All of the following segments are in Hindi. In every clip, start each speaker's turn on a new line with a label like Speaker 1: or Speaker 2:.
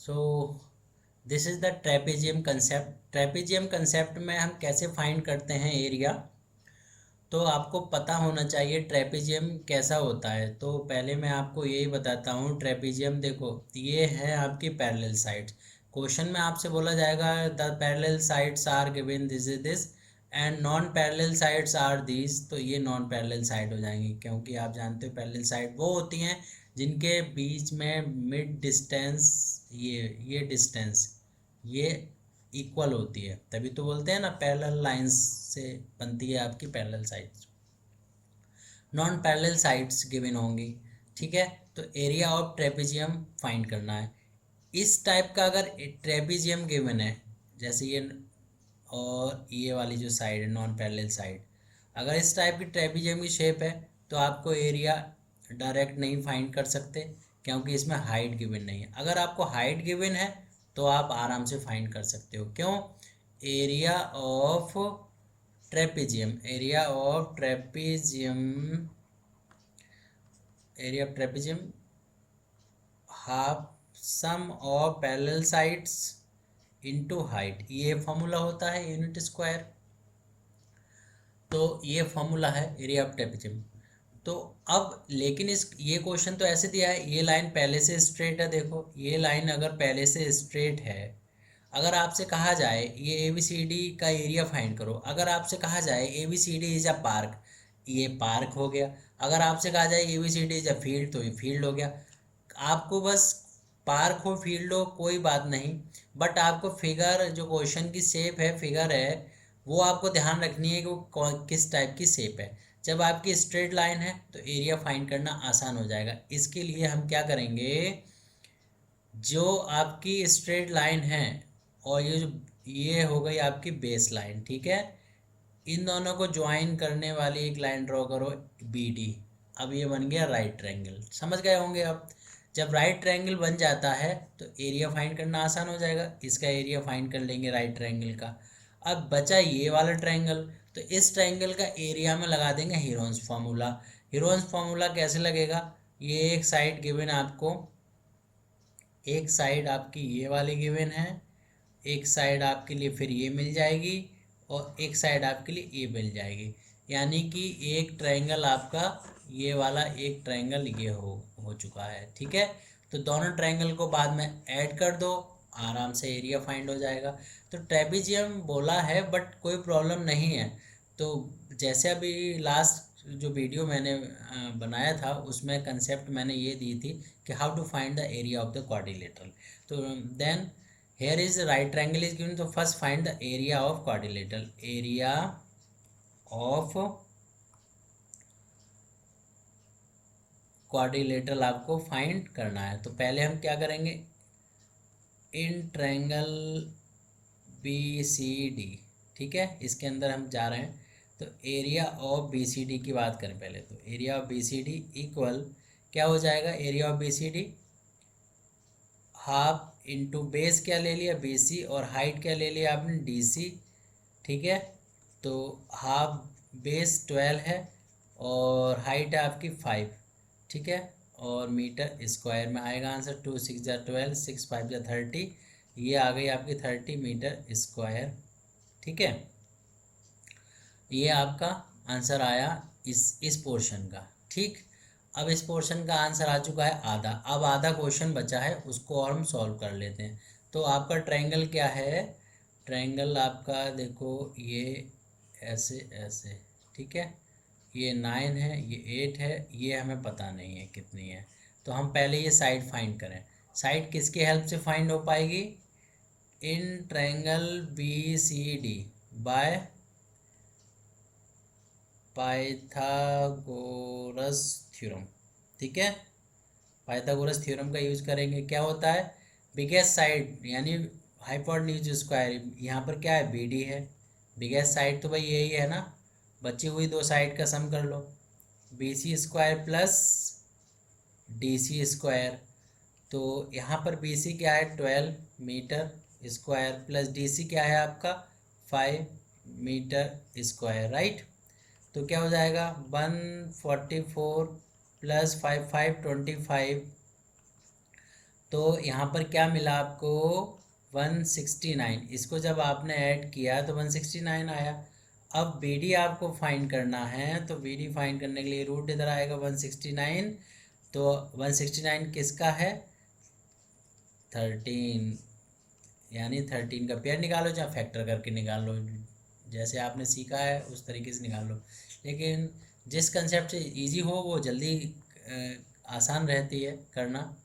Speaker 1: So this is the trapezium concept. Trapezium concept में हम कैसे फाइंड करते हैं एरिया, तो आपको पता होना चाहिए ट्रेपेजियम कैसा होता है। तो पहले मैं आपको यही बताता हूँ। ट्रेपेजियम देखो, ये है आपकी पैरेलल साइड्स। क्वेश्चन में आपसे बोला जाएगा the parallel sides are given this is this and non parallel sides are these, तो ये नॉन पैरेलल साइड हो जाएंगी, क्योंकि आप जानते हो पैरेलल साइड वो होती हैं जिनके बीच में मिड डिस्टेंस, ये डिस्टेंस ये इक्वल होती है, तभी तो बोलते हैं ना पैरेलल लाइंस से बनती है आपकी parallel sides. Non parallel sides given होंगी, ठीक है। तो एरिया ऑफ ट्रेपेजियम फाइंड करना है। इस टाइप का अगर ट्रेपेजियम गिवन है, जैसे ये और ये वाली जो साइड है नॉन पैरेलल साइड, अगर इस टाइप की ट्रेपेजियम की शेप है तो आपको एरिया डायरेक्ट नहीं फाइंड कर सकते, क्योंकि इसमें हाइट गिवन नहीं है। अगर आपको हाइट गिवन है तो आप आराम से फाइंड कर सकते हो। क्यों? Area of trapezium, area of trapezium, area of trapezium half sum of parallel sides into height, ये फॉर्मूला होता है यूनिट स्क्वायर। तो ये फॉर्मूला है एरिया ऑफ ट्रेपेजियम। तो अब लेकिन इस ये क्वेश्चन तो ऐसे दिया है, ये लाइन पहले से स्ट्रेट है। देखो ये लाइन अगर पहले से स्ट्रेट है, अगर आपसे कहा जाए ये ए बी सी डी का एरिया फाइंड करो, अगर आपसे कहा जाए A B C D is a park, ये पार्क हो गया। अगर आपसे कहा जाए A B C D is a field, तो ये फील्ड हो गया। आपको बस पार्क हो फील्ड हो कोई बात नहीं, बट आपको फिगर जो क्वेश्चन की शेप है, फिगर है, वो आपको ध्यान रखनी है कि वो किस टाइप की शेप है। जब आपकी स्ट्रेट लाइन है तो एरिया फाइंड करना आसान हो जाएगा। इसके लिए हम क्या करेंगे, जो आपकी स्ट्रेट लाइन है और ये हो गई आपकी बेस लाइन, ठीक है, इन दोनों को ज्वाइन करने वाली एक लाइन ड्रॉ करो बी डी। अब ये बन गया राइट ट्रायंगल, समझ गए होंगे अब। जब राइट ट्रायंगल बन जाता है तो एरिया फाइंड करना आसान हो जाएगा। इसका एरिया फाइंड कर लेंगे राइट ट्रायंगल का। अब बचा ये वाला ट्रायंगल, तो इस ट्रायंगल का एरिया में लगा देंगे हीरोन्स फार्मूला। हीरोन्स फार्मूला कैसे लगेगा, ये एक साइड गिवन आपको, एक साइड आपकी ये वाली गिवन है, एक साइड आपके लिए फिर ये मिल जाएगी और एक साइड आपके लिए ये मिल जाएगी। यानी कि एक ट्रायंगल आपका ये वाला, एक ट्रायंगल ये हो चुका है, ठीक है। तो दोनों ट्रायंगल को बाद में ऐड कर दो, आराम से एरिया फाइंड हो जाएगा। तो ट्रेपेजियम बोला है बट कोई प्रॉब्लम नहीं है। तो जैसे अभी लास्ट जो वीडियो मैंने बनाया था उसमें कंसेप्ट मैंने ये दी थी कि how to find the area of the quadrilateral. तो then here is right triangle is given, तो first find the area of quadrilateral, area of quadrilateral आपको फाइंड करना है। तो पहले हम क्या करेंगे, in triangle B C D, ठीक है, इसके अंदर हम जा रहे हैं। तो area of B C D की बात करें पहले, तो area of B C D equal क्या हो जाएगा, area of B C D half into base क्या ले लिया बी सी और हाइट क्या ले लिया आपने डी सी, ठीक है। तो हाफ बेस 12 है और हाइट है आपकी 5, ठीक है, और मीटर स्क्वायर में आएगा आंसर। 2 6 जा 12, 6 5 जा 30, ये आ गई आपकी 30 मीटर स्क्वायर, ठीक है। ये आपका आंसर आया इस पोर्शन का, ठीक। अब इस पोर्शन का आंसर आ चुका है आधा। अब आधा क्वेश्चन बचा है, उसको और हम सॉल्व कर लेते हैं। तो आपका ट्रायंगल क्या है, ट्रायंगल आपका देखो ये ऐसे ऐसे, ठीक है, ये 9 है, ये 8 है, ये हमें पता नहीं है कितनी है। तो हम पहले ये साइड फाइंड करें। साइड किसके हेल्प से फाइंड हो पाएगी, in triangle B C D by Pythagoras theorem, ठीक है। पाइथागोरस थ्योरम का यूज करेंगे। क्या होता है, बिगेस्ट साइड यानी हाइपोटेन्यूज स्क्वायर, यहाँ पर क्या है बी डी है, बिगेस्ट साइड तो भाई यही है ना, बची हुई दो साइड का सम कर लो, B C square plus D C square. तो यहाँ पर बी सी क्या है 12 metre square plus D C क्या है आपका 5 मीटर स्क्वायर, राइट। तो क्या हो जाएगा 144 प्लस 5 5 25, तो यहाँ पर क्या मिला आपको 169। इसको जब आपने ऐड किया तो 169 आया। अब बी डी आपको फाइंड करना है, तो बी डी फाइंड करने के लिए रूट इधर आएगा 169। तो 169 किसका है? 13, यानी 13 का पेयर निकालो, चाहे फैक्टर करके निकाल लो, जैसे आपने सीखा है उस तरीके से निकाल लो। लेकिन जिस कंसेप्ट से इजी हो वो जल्दी आसान रहती है करना।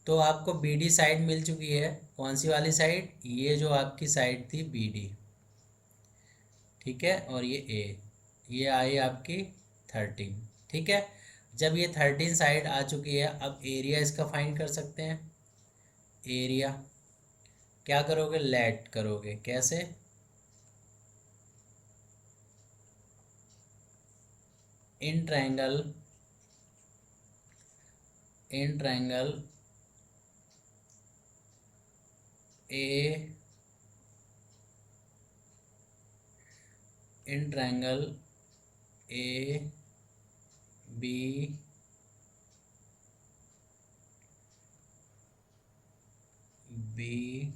Speaker 1: तो आपको बी डी साइड मिल चुकी है। कौन सी वाली साइड? ये जो आपकी साइड थी बी डी, ठीक है, और ये ए, ये आई आपकी 13, ठीक है। जब ये 13 साइड आ चुकी है, अब एरिया इसका फाइंड कर सकते हैं। एरिया क्या करोगे? लेट करोगे। कैसे? In triangle A, in triangle A B B,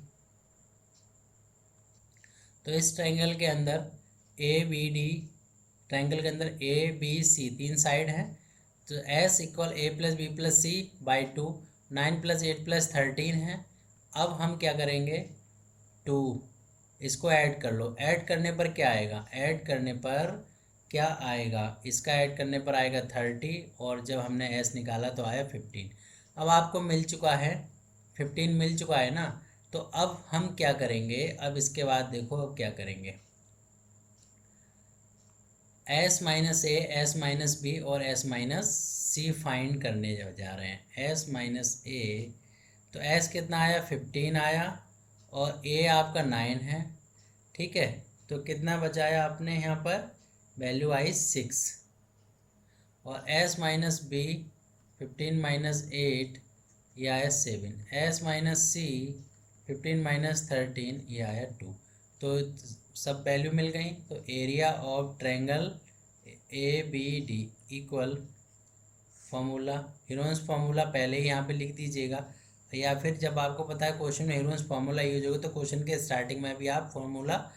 Speaker 1: तो इस ट्रायंगल के अंदर ए बी डी, ट्रायंगल के अंदर ए बी सी 3 साइड हैं। तो S equal A plus B plus C by 2, 9 + 8 + 13 है। अब हम क्या करेंगे? 2, इसको ऐड कर लो। ऐड करने पर क्या आएगा? ऐड करने पर क्या आएगा? इसका ऐड करने पर आएगा 30, और जब हमने एस निकाला तो आया 15। अब आपको मिल चुका है 15, मिल चुका है ना। तो अब हम क्या करेंगे? अब इसके बाद देखो अब क्या करेंगे। एस माइनस ए, एस माइनस बी और एस माइनस सी फाइंड करने जा रहे हैं। एस माइनस ए, तो एस कितना आया? 15 आया, और ए आपका 9 है, ठीक है। तो कितना बचाया आपने यहाँ पर? वैल्यू आई 6। और एस माइनस बी 15 माइनस 8, ये आया 7। एस माइनस सी 15 माइनस 13, ये आया 2। तो सब वैल्यू मिल गई। तो area of triangle A B D equal formula, Heron's formula पहले ही यहाँ पे लिख दीजिएगा, या फिर जब आपको पता है क्वेश्चन में हीरोन्स फार्मूला यूज होगा तो क्वेश्चन के स्टार्टिंग में भी आप फार्मूला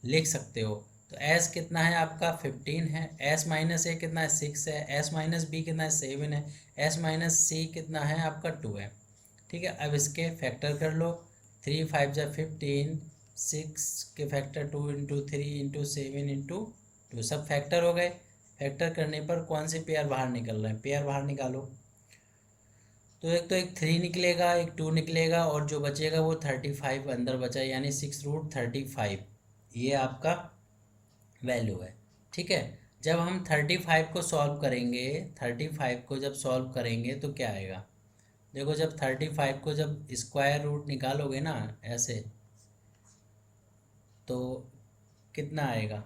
Speaker 1: लिख सकते हो। तो एस कितना है आपका? 15 है। एस माइनस ए कितना है? 6 है। एस माइनस बी कितना है? 7 है। एस माइनस सी कितना है आपका? 2 है, ठीक है। अब इसके फैक्टर कर लो। 3 × 5 = 15, 6 के फैक्टर 2 × 3 × 7 × 2, सब फैक्टर हो गए। फैक्टर करने पर कौन से पेयर बाहर निकल रहे हैं? पेयर बाहर निकालो। तो एक 3 निकलेगा, एक 2 निकलेगा, और जो बचेगा वो 35 अंदर बचा, यानी 6√35, ये आपका वैल्यू है, ठीक है। जब हम 35 को सॉल्व करेंगे, 35 को जब सॉल्व करेंगे तो क्या आएगा? देखो, जब 35 को जब स्क्वायर रूट निकालोगे ना ऐसे, तो कितना आएगा?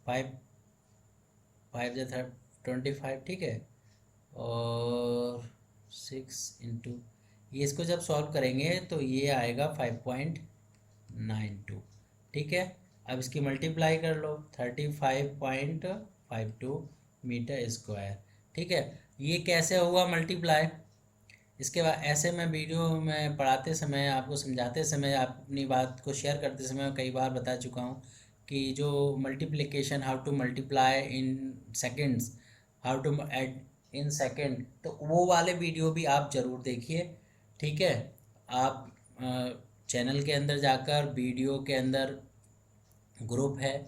Speaker 1: 5 5 × 25, ठीक है, और 6 × ये, इसको जब सॉल्व करेंगे तो ये आएगा 5.92, ठीक है। अब इसकी मल्टीप्लाई कर लो, 35.52 मीटर स्क्वायर, ठीक है। ये कैसे हुआ मल्टीप्लाई? इसके बाद ऐसे मैं वीडियो में पढ़ाते समय, आपको समझाते समय, आप अपनी बात को शेयर करते समय कई बार बता चुका हूँ कि जो multiplication, how to multiply in seconds, how to add in second, तो वो वाले वीडियो भी आप ज़रूर देखिए, ठीक है। आप चैनल के अंदर जाकर वीडियो के अंदर ग्रुप है,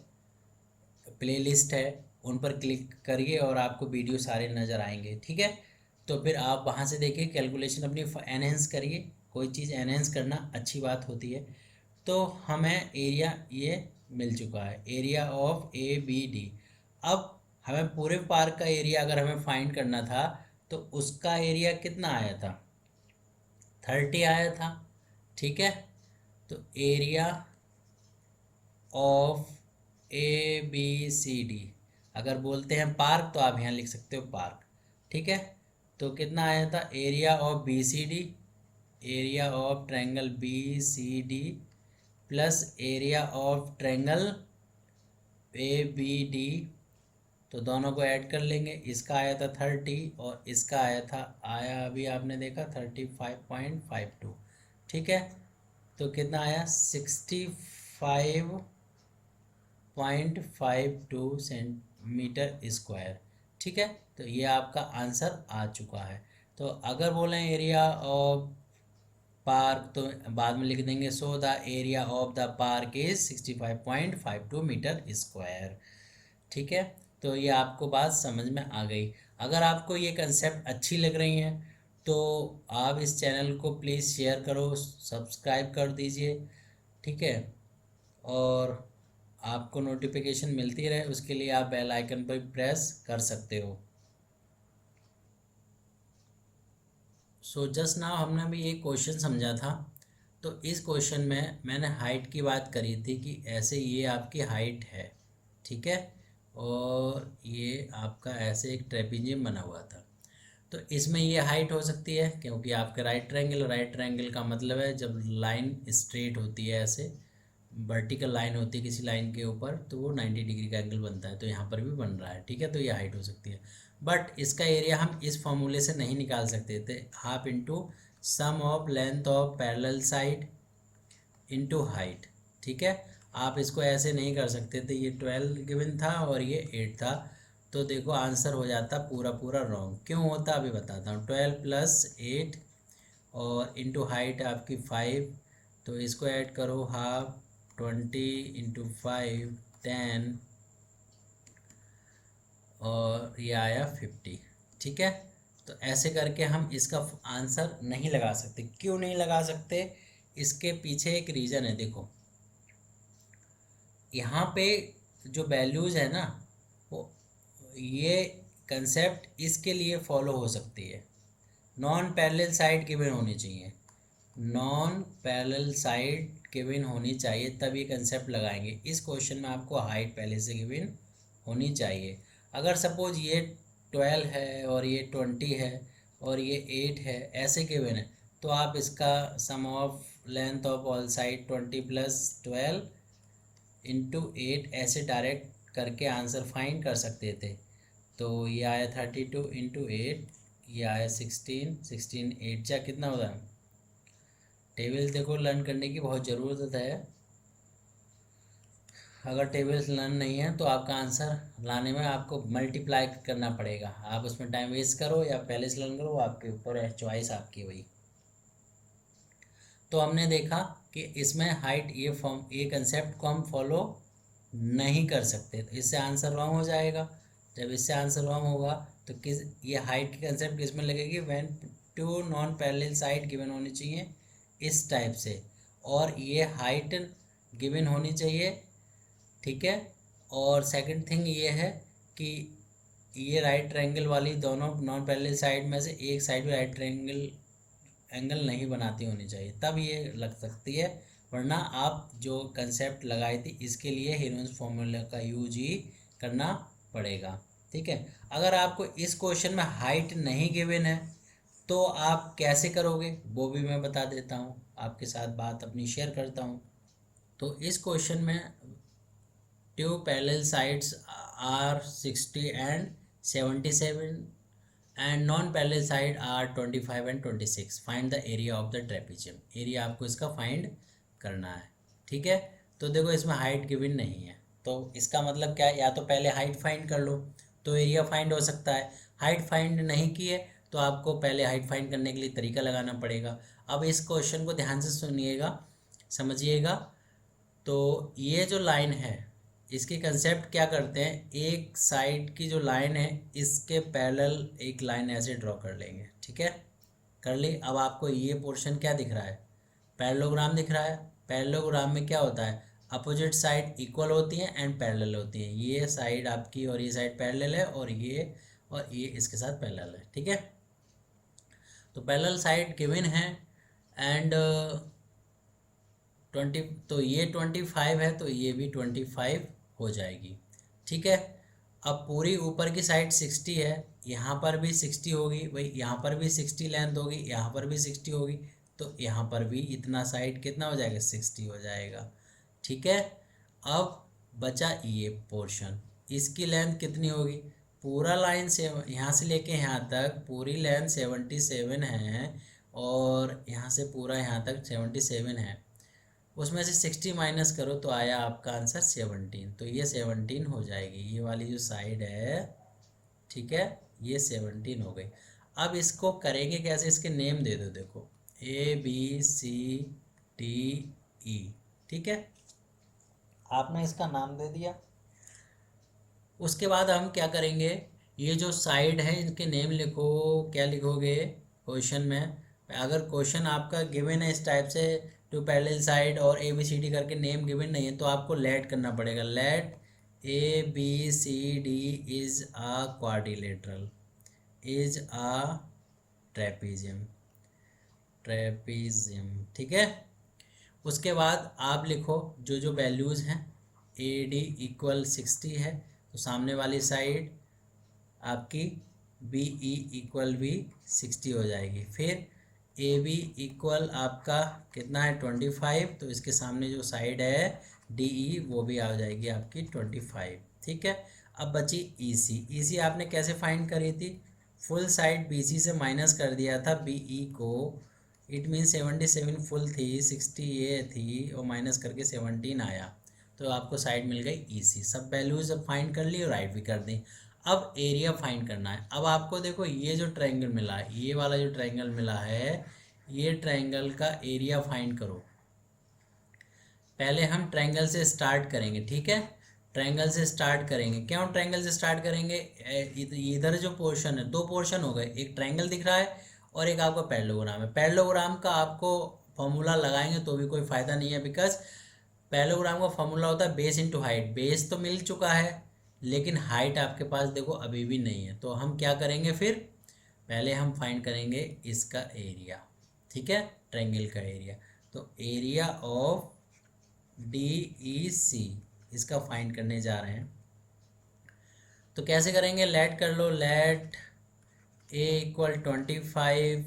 Speaker 1: प्लेलिस्ट है, उन पर क्लिक करिए और आपको वीडियो सारे नज़र आएंगे, ठीक है। तो फिर आप वहाँ से देखिए, कैलकुलेशन अपनी एनहेंस करिए। कोई चीज़ एनहेंस करना अच्छी बात होती है। तो हमें एरिया ये मिल चुका है, area of A B D. अब हमें पूरे पार्क का एरिया अगर हमें फाइंड करना था तो उसका एरिया कितना आया था? 30 आया था, ठीक है। तो area of A B C D, अगर बोलते हैं पार्क तो आप यहाँ लिख सकते हो पार्क, ठीक है। तो कितना आया था? Area of B C D, area of triangle B C D plus area of triangle A B D तो दोनों को ऐड कर लेंगे। इसका आया था 30 और इसका आया अभी आपने देखा 35.52। ठीक है, तो कितना आया 65.52 सेंटीमीटर स्क्वायर। ठीक है, तो ये आपका आंसर आ चुका है। तो अगर बोलें एरिया ऑफ पार्क तो बाद में लिख देंगे so the area of the park is 65.52 metre square. ठीक है, तो ये आपको बात समझ में आ गई। अगर आपको ये कंसेप्ट अच्छी लग रही हैं तो आप इस चैनल को प्लीज़ शेयर करो, सब्सक्राइब कर दीजिए। ठीक है, और आपको नोटिफिकेशन मिलती रहे उसके लिए आप बेल आइकन पर प्रेस कर सकते हो। सो जस्ट नाउ हमने अभी एक क्वेश्चन समझा था। तो इस क्वेश्चन में मैंने हाइट की बात करी थी कि ऐसे ये आपकी हाइट है। ठीक है, और ये आपका ऐसे एक ट्रेपेजियम बना हुआ था। तो इसमें ये हाइट हो सकती है क्योंकि आपके राइट ट्रायंगल का मतलब है जब लाइन स्ट्रेट होती है, ऐसे वर्टिकल लाइन होती है किसी लाइन के ऊपर, तो वो 90 डिग्री का एंगल बनता है। तो यहाँ पर भी बन रहा है। ठीक है, तो ये हाइट हो सकती है। बट इसका एरिया हम इस फॉर्मूले से नहीं निकाल सकते थे, half into sum of length of parallel side into height. ठीक है, आप इसको ऐसे नहीं कर सकते थे। ये 12 गिवन था और ये 8 था, तो देखो आंसर हो जाता पूरा पूरा रॉन्ग। क्यों होता अभी बताता हूँ। 12 + 8 और इंटू हाइट आपकी 5, तो इसको ऐड करो हाफ 20 × 5 10 और ये आया 50। ठीक है, तो ऐसे करके हम इसका आंसर नहीं लगा सकते। क्यों नहीं लगा सकते, इसके पीछे एक रीज़न है। देखो यहाँ पे जो वैल्यूज़ है ना, वो ये कंसेप्ट इसके लिए फॉलो हो सकती है। नॉन पैरेलल साइड गिवन होनी चाहिए, नॉन पैरेलल साइड गिवन होनी चाहिए, तब ये कंसेप्ट लगाएंगे। इस क्वेश्चन में आपको हाइट पहले से गिवन होनी चाहिए। अगर सपोज ये 12 है और ये 20 है और ये 8 है, ऐसे गिवन है, तो आप इसका sum of length of all side 20 + 12 into 8 ऐसे डायरेक्ट करके आंसर फाइंड कर सकते थे। तो ये आया 32 × 8, ये आया 16 8 जा कितना होता है। टेबल्स देखो लर्न करने की बहुत ज़रूरत है। अगर टेबल्स लर्न नहीं है तो आपका आंसर लाने में आपको मल्टीप्लाई करना पड़ेगा। आप उसमें टाइम वेस्ट करो या पहले से लर्न करो, आपके ऊपर है, चॉइस आपकी वही। तो हमने देखा कि इसमें हाइट ये कंसेप्ट को हम फॉलो नहीं कर सकते, तो इससे आंसर रॉन्ग हो जाएगा। जब इससे आंसर रॉन्ग होगा तो किस ये हाइट की कंसेप्ट किस में लगेगी, when two non parallel side given होनी चाहिए इस टाइप से, और ये हाइट गिवन होनी चाहिए। ठीक है, और सेकंड थिंग ये है कि ये राइट ट्रायंगल वाली दोनों नॉन पैरेलल साइड में से एक साइड भी राइट ट्रायंगल एंगल नहीं बनाती होनी चाहिए, तब ये लग सकती है। वरना आप जो कंसेप्ट लगाई थी इसके लिए हीरोन्स फॉर्मूला का यूज ही करना पड़ेगा। ठीक है, अगर आपको इस क्वेश्चन में हाइट नहीं गिवन है तो आप कैसे करोगे वो भी मैं बता देता हूँ, आपके साथ बात अपनी शेयर करता हूँ। तो इस क्वेश्चन में two parallel sides are 60 and 77 and non-parallel side are 25 and 26. Find the area of the trapezium. Area आपको इसका फाइंड करना है। ठीक है, तो देखो इसमें हाइट गिवन नहीं है, तो इसका मतलब क्या है, या तो पहले हाइट फाइंड कर लो तो एरिया फाइंड हो सकता है। हाइट फाइंड नहीं की है तो आपको पहले हाइट फाइंड करने के लिए तरीका लगाना पड़ेगा। अब इस क्वेश्चन को ध्यान से सुनिएगा, समझिएगा। तो ये जो लाइन है इसके कंसेप्ट क्या करते हैं, एक साइड की जो लाइन है इसके पैरेलल एक लाइन ऐसे ड्रॉ कर लेंगे। ठीक है, कर ली। अब आपको ये पोर्शन क्या दिख रहा है, पैरेललोग्राम दिख रहा है। पैरेललोग्राम में क्या होता है, अपोजिट साइड इक्वल होती हैं एंड पैरेलल होती हैं। ये साइड आपकी और ये साइड पैरेलल है और ये इसके साथ पैरेलल है। ठीक है, तो पैरेलल साइड गिवन है एंड 20, तो ये 25 है तो ये भी 25 हो जाएगी। ठीक है, अब पूरी ऊपर की साइड 60 है, यहाँ पर भी 60 होगी भाई, यहाँ पर भी 60 लेंथ होगी, यहाँ पर भी 60 होगी, तो यहाँ पर भी इतना साइड कितना हो जाएगा, 60 हो जाएगा। ठीक है, अब बचा ये पोर्शन, इसकी लेंथ कितनी होगी, पूरा लाइन से यहाँ से लेके यहाँ तक पूरी लेंथ 77 है, और यहाँ से पूरा यहाँ तक 77 है, उसमें से 60 माइनस करो तो आया आपका आंसर 17। तो ये 17 हो जाएगी, ये वाली जो साइड है, ठीक है, ये 17 हो गई। अब इसको करेंगे कैसे, इसके नेम दे दो, देखो ABCDE, ठीक है, आपने इसका नाम दे दिया। उसके बाद हम क्या करेंगे, ये जो साइड है इनके नेम लिखो, क्या लिखोगे क्वेश्चन में, अगर क्वेश्चन आपका गिवन है इस टाइप से, टू पैरेलल साइड और ABCD करके नेम गिवन नहीं है, तो आपको लेट करना पड़ेगा, let ABCD is a quadrilateral, is a trapezium, ठीक है। उसके बाद आप लिखो जो जो वैल्यूज़ हैं, AD इक्वल 60 है, तो सामने वाली साइड आपकी BE इक्वल भी 60 हो जाएगी। फिर AB इक्वल आपका कितना है 25, तो इसके सामने जो साइड है DE वो भी आ जाएगी आपकी 25, ठीक है। अब बची EC आपने कैसे फाइंड करी थी, फुल साइड BC से माइनस कर दिया था BE को, इट मीन 77 फुल थी, 60 ये थी, और माइनस करके 17 आया, तो आपको साइड मिल गई EC। सब वैल्यूज अब फाइंड कर ली और राइट भी कर दी। अब एरिया फाइंड करना है। अब आपको देखो ये जो ट्रायंगल मिला है, ये वाला जो ट्रायंगल मिला है, ये ट्रायंगल का एरिया फाइंड करो। पहले हम ट्रायंगल से स्टार्ट करेंगे, ठीक है, ट्रायंगल से स्टार्ट करेंगे। क्यों ट्रायंगल से स्टार्ट करेंगे, इधर जो पोर्शन है, दो पोर्शन हो गए, एक ट्रायंगल दिख रहा है और एक आपका पैरेललोग्राम है। पैरेललोग्राम का आपको फॉर्मूला लगाएंगे तो भी कोई फ़ायदा नहीं है, बिकॉज पैरेललोग्राम का फॉर्मूला होता है बेस इंटू हाइट। बेस तो मिल चुका है लेकिन हाइट आपके पास देखो अभी भी नहीं है, तो हम क्या करेंगे, फिर पहले हम फाइंड करेंगे इसका एरिया, ठीक है, ट्रायंगल का एरिया। तो एरिया ऑफ DEC इसका फाइंड करने जा रहे हैं। तो कैसे करेंगे, लेट कर लो, let A equal 25,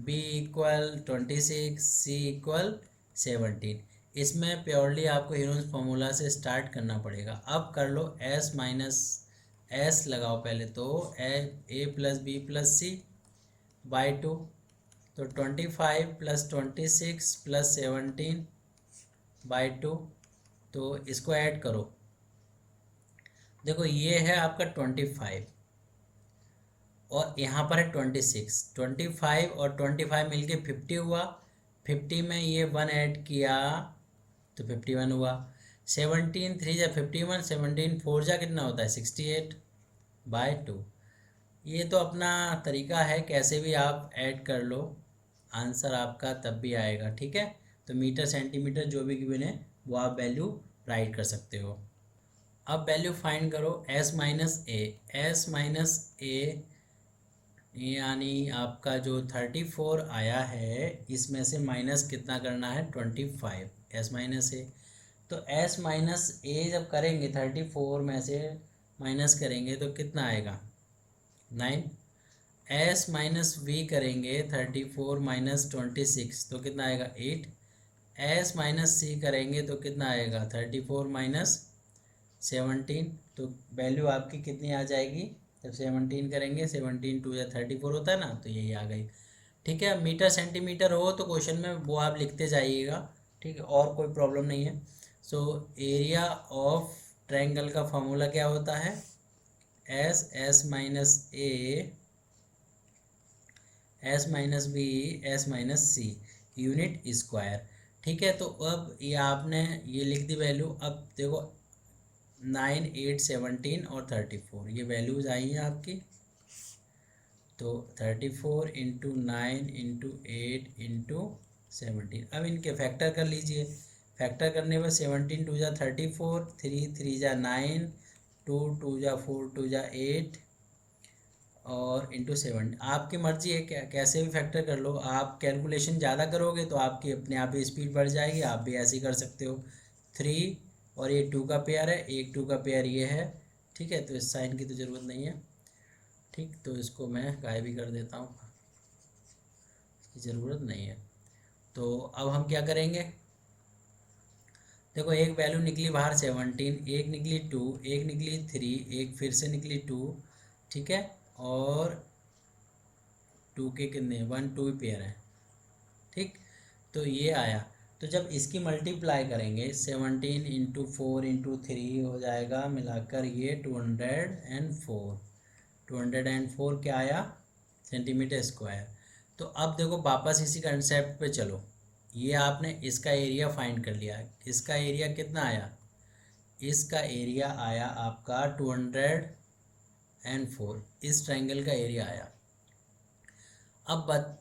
Speaker 1: B equal 26, C equal 17। इसमें प्योरली आपको हीरोन्स फार्मूला से स्टार्ट करना पड़ेगा। अब कर लो S माइनस S लगाओ पहले, तो A plus B plus C by 2, तो 25 प्लस 26 प्लस 17 बाई 2, तो इसको ऐड करो। देखो ये है आपका 25 और यहाँ पर है 26, 25 और 25 मिलके 50 हुआ, 50 में ये 1 ऐड किया तो 51 हुआ, 17 3 जा 51, 17 4 जा कितना होता है 68 बाय 2। ये तो अपना तरीका है, कैसे भी आप ऐड कर लो, आंसर आपका तब भी आएगा, ठीक है। तो मीटर सेंटीमीटर जो भी गिवन है वो आप वैल्यू राइट कर सकते हो। अब वैल्यू फाइंड करो S माइनस ए, यानी आपका जो 34 आया है इसमें से माइनस कितना करना है 25, S माइनस ए। तो S माइनस ए जब करेंगे 34 में से माइनस करेंगे तो कितना आएगा 9। S माइनस V करेंगे 34 माइनस 26 तो कितना आएगा 8। S माइनस C करेंगे तो कितना आएगा 34 माइनस 17, तो वैल्यू आपकी कितनी आ जाएगी, जब 17 करेंगे 17 2 या 34 होता है ना, तो यही आ गई, ठीक है। मीटर सेंटीमीटर हो तो क्वेश्चन में वो आप लिखते जाइएगा, ठीक है, और कोई प्रॉब्लम नहीं है। सो एरिया ऑफ ट्रायंगल का फॉर्मूला क्या होता है, S minus A, S minus B, S minus C unit square, ठीक है। तो अब ये आपने ये लिख दी वैल्यू। अब देखो 9 8 17 और 34 ये वैल्यूज आई हैं आपकी, तो 34 इंटू 9 इंटू 8 इंटू 17। अब इनके फैक्टर कर लीजिए, फैक्टर करने पर 17 2 जा 34, 3 3 जा 9, 2 2 जा 4 2 जा 8 और इंटू 7। आपकी मर्जी है, कैसे भी फैक्टर कर लो। आप कैलकुलेशन ज़्यादा करोगे तो आपकी अपने आप ही स्पीड बढ़ जाएगी, आप भी ऐसे ही कर सकते हो। 3 और ये 2 का पेयर है, एक 2 का पेयर ये है, ठीक है, तो इस साइन की तो ज़रूरत नहीं है, ठीक, तो इसको मैं गायब भी कर देता हूँ, इसकी ज़रूरत नहीं है। तो अब हम क्या करेंगे, देखो एक वैल्यू निकली बाहर 17, एक निकली 2, एक निकली 3, एक फिर से निकली 2, ठीक है, और 2 के कितने 1 2 पेयर है, ठीक। तो ये आया। तो जब इसकी मल्टीप्लाई करेंगे 17 × 4 × 3 हो जाएगा मिलाकर ये 204। 204 क्या आया सेंटीमीटर स्क्वायर। तो अब देखो वापस इसी कंसेप्ट पे चलो। ये आपने इसका एरिया फाइंड कर लिया। इसका एरिया कितना आया, इसका एरिया आया आपका 204, इस ट्रायंगल का एरिया आया। अब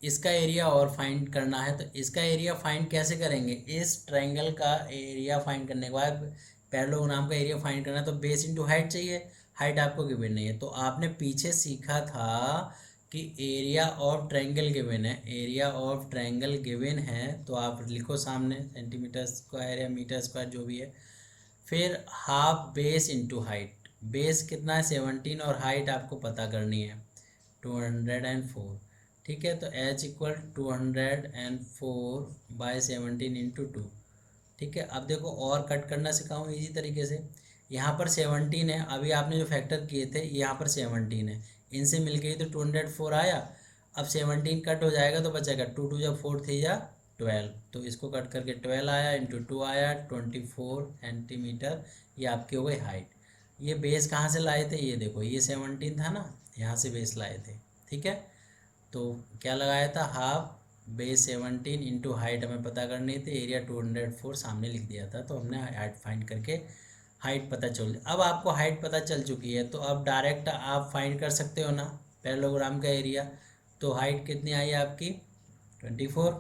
Speaker 1: इसका एरिया और फाइंड करना है। तो इसका एरिया फाइंड कैसे करेंगे, इस ट्रायंगल का एरिया फाइंड करने के बाद पैरेललोग्राम का एरिया फाइंड करना है तो बेस इंटू हाइट चाहिए। हाइट आपको गिवन नहीं है, तो आपने पीछे सीखा था कि एरिया ऑफ ट्रायंगल गिवन है, एरिया ऑफ ट्रायंगल गिवन है तो आप लिखो सामने सेंटीमीटर स्क्वायर या मीटर स्क्वायर जो भी है, फिर half base into height. Base कितना है 17 और हाइट आपको पता करनी है 204, ठीक है। तो h इक्वल 204/17 × 2, ठीक है। अब देखो और कट करना सिखाऊँ इजी तरीके से। यहाँ पर 17 है, अभी आपने जो फैक्टर किए थे यहाँ पर 17 है, इनसे मिल गई तो 204 आया। अब 17 कट हो जाएगा तो बचेगा 2 2 × 4 3 × 12, तो इसको कट करके 12 आया इंटू 2 आया 24 सेंटीमीटर। ये आपकी हो गई हाइट। ये बेस कहाँ से लाए थे, ये देखो ये 17 था ना, यहाँ से बेस लाए थे, ठीक है। तो क्या लगाया था हाफ बेस 17 इंटू हाइट हमें पता करनी थी, एरिया 204 सामने लिख दिया था, तो हमने हाइट फाइंड करके हाइट पता चल। अब आपको हाइट पता चल चुकी है तो अब डायरेक्ट आप फाइंड कर सकते हो ना पैरेललोग्राम का एरिया। तो हाइट कितनी आई आपकी 24।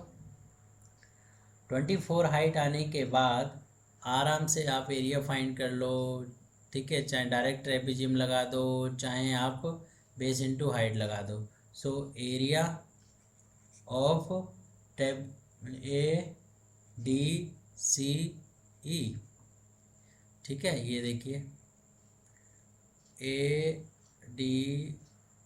Speaker 1: 24 हाइट आने के बाद आराम से आप एरिया फाइंड कर लो, ठीक है। चाहे डायरेक्ट ट्रेपेजियम लगा दो, चाहे आप बेस इंटू हाइट लगा दो। सो एरिया ऑफ ADCE, ठीक है। ये देखिए AD,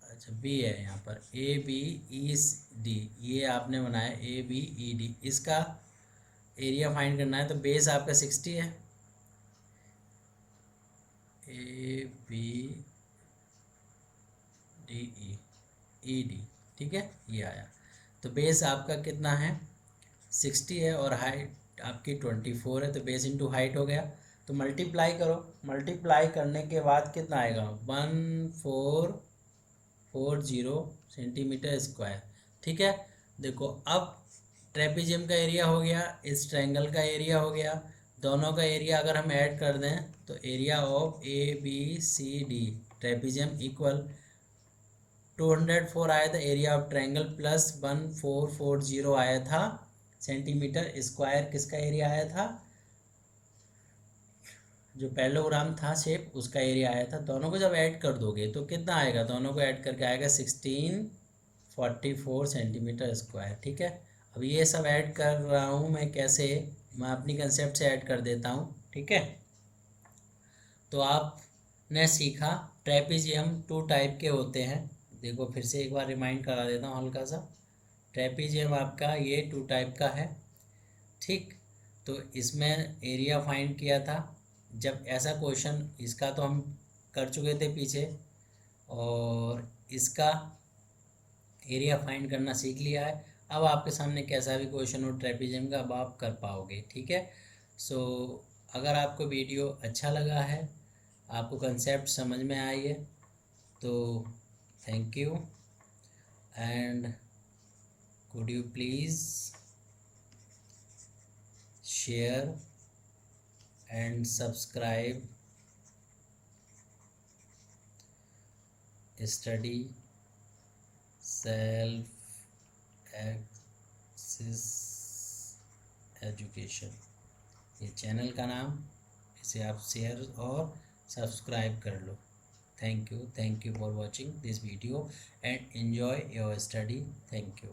Speaker 1: अच्छा बी है यहाँ पर ABED, ये आपने बनाया ABED, इसका एरिया फाइंड करना है। तो बेस आपका 60 है, ABDED, ठीक है, ये आया। तो बेस आपका कितना है 60 है और हाइट आपकी 24 है, तो बेस इंटू हाइट हो गया। तो मल्टीप्लाई करो, मल्टीप्लाई करने के बाद कितना आएगा 1440 सेंटीमीटर स्क्वायर, ठीक है। देखो अब ट्रेपेजियम का एरिया हो गया, इस ट्रायंगल का एरिया हो गया, दोनों का एरिया अगर हम ऐड कर दें तो area of ABCD trapezium equal 204 आया था एरिया ऑफ ट्रायंगल प्लस 1440 आया था सेंटीमीटर स्क्वायर। किसका एरिया आया था, जो पैरेललोग्राम था शेप उसका एरिया आया था। दोनों को जब ऐड कर दोगे तो कितना आएगा, दोनों को ऐड करके आएगा 1644 सेंटीमीटर स्क्वायर, ठीक है। अब ये सब ऐड कर रहा हूँ मैं कैसे, मैं अपनी कंसेप्ट से ऐड कर देता हूँ, ठीक है। तो आपने सीखा ट्रेपेजियम 2 टाइप के होते हैं। देखो फिर से एक बार रिमाइंड करा देता हूँ हल्का सा। ट्रेपेजियम आपका ये 2 टाइप का है, ठीक। तो इसमें एरिया फाइंड किया था जब ऐसा क्वेश्चन, इसका तो हम कर चुके थे पीछे, और इसका एरिया फाइंड करना सीख लिया है। अब आपके सामने कैसा भी क्वेश्चन हो ट्रेपेजियम का अब आप कर पाओगे, ठीक है। सो अगर आपको वीडियो अच्छा लगा है, आपको कंसेप्ट समझ में आई है, तो thank you and could you please share and subscribe study self access education, ये चैनल का नाम, इसे आप शेयर और सब्सक्राइब कर लो। Thank you for watching this video and enjoy your study. Thank you.